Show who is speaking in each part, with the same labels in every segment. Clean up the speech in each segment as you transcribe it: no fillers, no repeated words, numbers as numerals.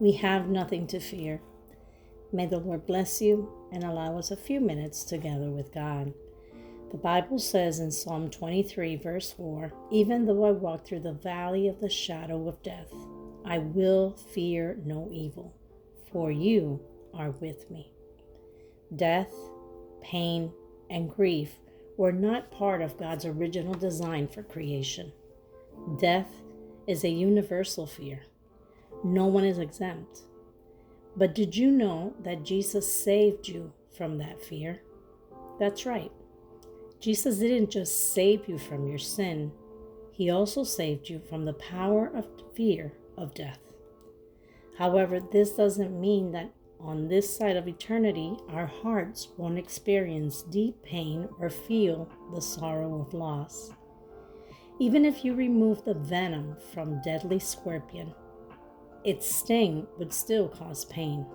Speaker 1: We have nothing to fear. May the Lord bless you and allow us a few minutes together with God. The Bible says in Psalm 23, verse 4, "Even though I walk through the valley of the shadow of death, I will fear no evil, for you are with me." Death, pain, and grief were not part of God's original design for creation. Death is a universal fear. No one is exempt. But did you know that Jesus saved you from that fear? That's right. Jesus didn't just save you from your sin. He also saved you from the power of fear of death. However, this doesn't mean that on this side of eternity, our hearts won't experience deep pain or feel the sorrow of loss. Even if you remove the venom from deadly scorpion, its sting would still cause pain.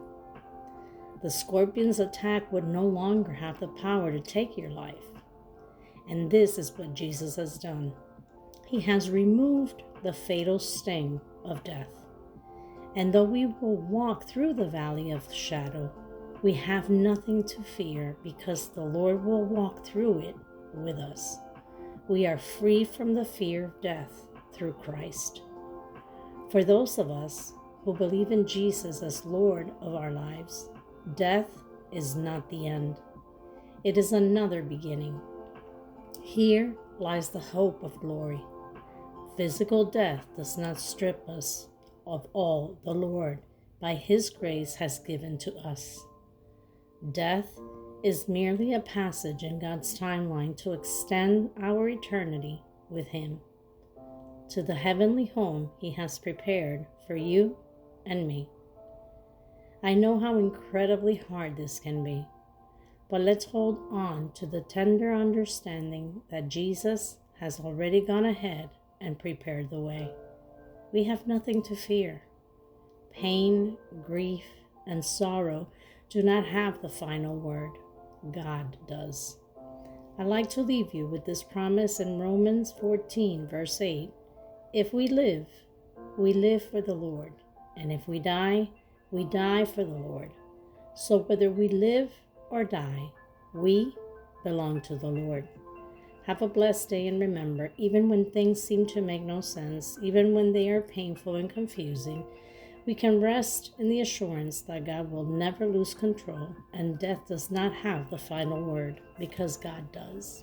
Speaker 1: The scorpion's attack would no longer have the power to take your life. And this is what Jesus has done. He has removed the fatal sting of death. And though we will walk through the valley of shadow, we have nothing to fear because the Lord will walk through it with us. We are free from the fear of death through Christ. For those of us who believe in Jesus as Lord of our lives, death is not the end. It is another beginning. Here lies the hope of glory. Physical death does not strip us of all the Lord, by His grace, has given to us. Death is merely a passage in God's timeline to extend our eternity with Him to the heavenly home He has prepared for you and me. I know how incredibly hard this can be, but let's hold on to the tender understanding that Jesus has already gone ahead and prepared the way. We have nothing to fear. Pain, grief, and sorrow do not have the final word. God does. I'd like to leave you with this promise in Romans 14, verse 8. If we live for the Lord. And if we die for the Lord. So whether we live or die, we belong to the Lord. Have a blessed day, and remember, even when things seem to make no sense, even when they are painful and confusing, we can rest in the assurance that God will never lose control and death does not have the final word, because God does.